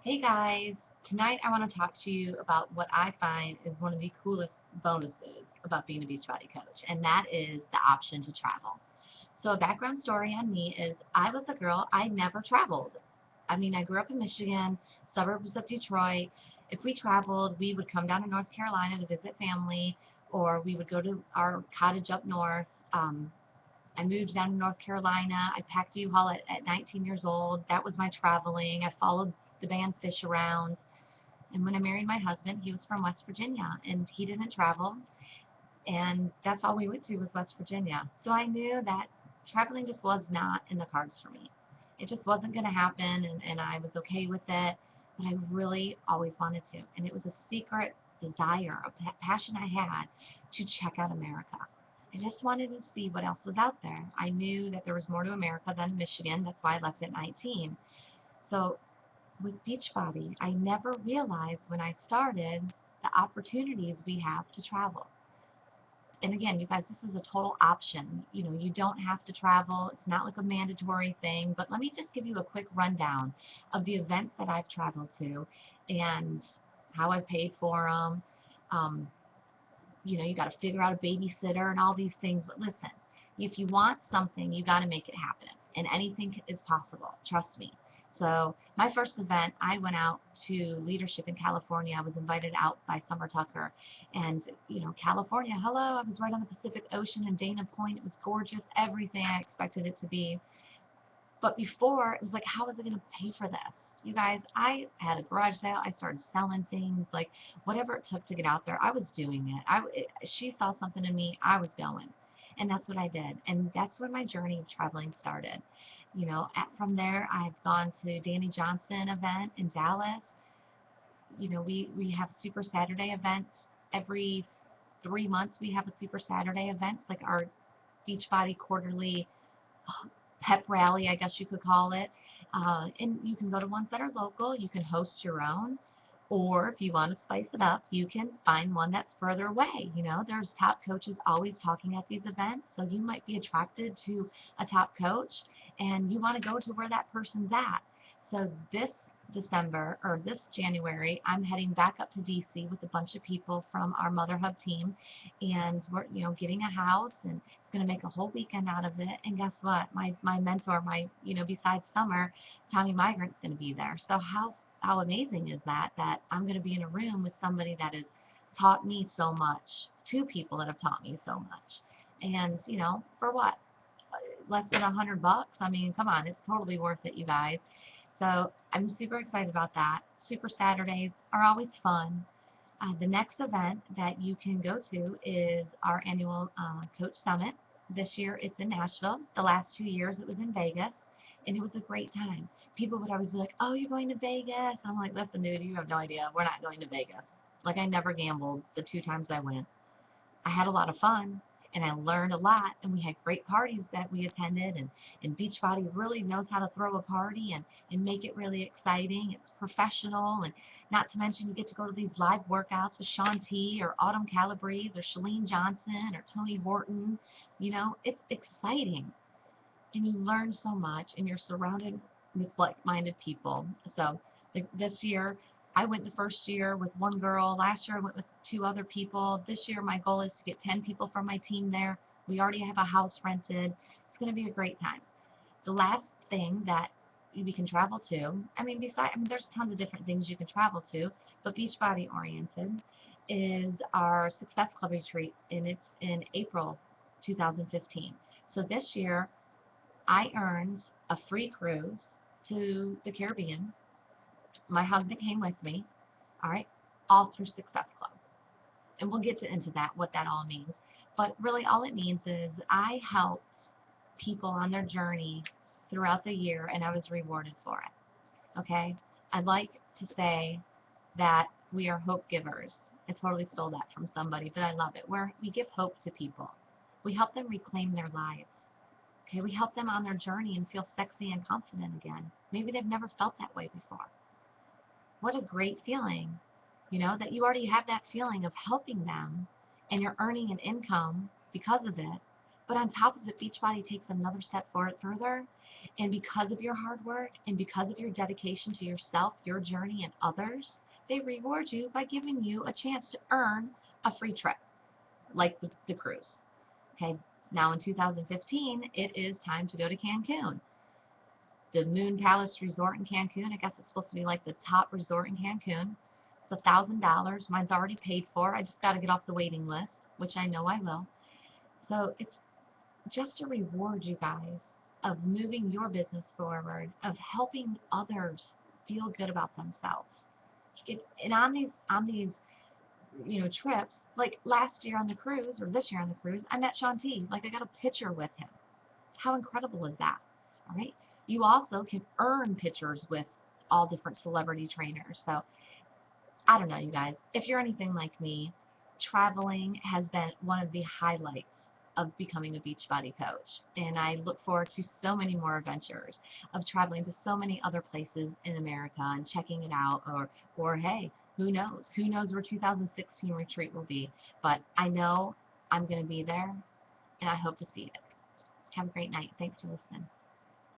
Hey guys, tonight I want to talk to you about what I find is one of the coolest bonuses about being a Beachbody coach, and that is the option to travel. So, a background story on me is I was a girl, I never traveled. I mean, I grew up in Michigan, suburbs of Detroit. If we traveled, we would come down to North Carolina to visit family, or we would go to our cottage up north. I moved down to North Carolina. I packed a U-Haul at 19 years old. That was my traveling. I followed the band Fish around. And when I married my husband, he was from West Virginia and he didn't travel. And that's all we went to was West Virginia. So I knew that traveling just was not in the cards for me. It just wasn't going to happen, and I was okay with it. But I really always wanted to. And it was a secret desire, a passion I had to check out America. I just wanted to see what else was out there. I knew that there was more to America than Michigan. That's why I left at 19. So with Beachbody, I never realized when I started the opportunities we have to travel. And again, you guys, this is a total option. You know, you don't have to travel. It's not like a mandatory thing. But let me just give you a quick rundown of the events that I've traveled to and how I paid for them. Um, you got to figure out a babysitter and all these things. But listen, if you want something, you got to make it happen. And anything is possible. Trust me. So my first event, I went out to leadership in California. I was invited out by Summer Tucker. And, California, hello, I was right on the Pacific Ocean in Dana Point. It was gorgeous, everything I expected it to be. But before, it was like, how was I going to pay for this? You guys, I had a garage sale. I started selling things, like whatever it took to get out there. I was doing it. She saw something in me. I was going, and that's what I did. And that's where my journey of traveling started. From there, I've gone to Danny Johnson event in Dallas. We have Super Saturday events every 3 months. We have a Super Saturday events, like our Beachbody quarterly pep rally, I guess you could call it. And you can go to ones that are local. You can host your own. Or if you want to spice it up, you can find one that's further away. There's top coaches always talking at these events. So you might be attracted to a top coach and you want to go to where that person's at. So this December or this January, I'm heading back up to DC with a bunch of people from our Mother Hub team, and we're getting a house and going to make a whole weekend out of it. And guess what? My mentor, besides Summer, Tommy Migrant's going to be there. So how amazing is that I'm going to be in a room with somebody that has taught me so much, two people that have taught me so much. And, for what? Less than $100? I mean, come on, it's totally worth it, you guys. So I'm super excited about that. Super Saturdays are always fun. The next event that you can go to is our annual Coach Summit. This year it's in Nashville. The last 2 years it was in Vegas, and it was a great time. People would always be like, "Oh, you're going to Vegas?" I'm like, "Listen, dude, you have no idea. We're not going to Vegas." Like, I never gambled the 2 times I went. I had a lot of fun and I learned a lot, and we had great parties that we attended, and Beachbody really knows how to throw a party and make it really exciting. It's professional, and not to mention you get to go to these live workouts with Shaun T or Autumn Calabrese or Shalene Johnson or Tony Horton. It's exciting and you learn so much and you're surrounded with like-minded people. So like this year, I went the first year with one girl. Last year I went with two other people. This year my goal is to get 10 people from my team there. We already have a house rented. It's going to be a great time. The last thing that we can travel to, there's tons of different things you can travel to, but Beachbody oriented is our Success Club retreat, and it's in April 2015. So this year I earned a free cruise to the Caribbean. My husband came with me, all right, all through Success Club. And we'll get into that, what that all means. But really, all it means is I helped people on their journey throughout the year, and I was rewarded for it. Okay? I'd like to say that we are hope givers. I totally stole that from somebody, but I love it. We give hope to people. We help them reclaim their lives. Okay, we help them on their journey and feel sexy and confident again. Maybe they've never felt that way before. What a great feeling, that you already have that feeling of helping them and you're earning an income because of it. But on top of it, Beachbody takes another step forward further. And because of your hard work and because of your dedication to yourself, your journey, and others, they reward you by giving you a chance to earn a free trip, like the cruise. Okay, now in 2015, it is time to go to Cancun. The Moon Palace Resort in Cancun, I guess it's supposed to be like the top resort in Cancun. It's $1,000. Mine's already paid for. I just got to get off the waiting list, which I know I will. So it's just to reward you guys of moving your business forward, of helping others feel good about themselves. And on these trips, like last year on the cruise or this year on the cruise, I met Sean T. Like I got a picture with him. How incredible is that? All right. You also can earn pictures with all different celebrity trainers. So I don't know, you guys. If you're anything like me, traveling has been one of the highlights of becoming a Beachbody coach. And I look forward to so many more adventures of traveling to so many other places in America and checking it out. Or hey, who knows? Who knows where 2016 retreat will be? But I know I'm going to be there, and I hope to see it. Have a great night. Thanks for listening.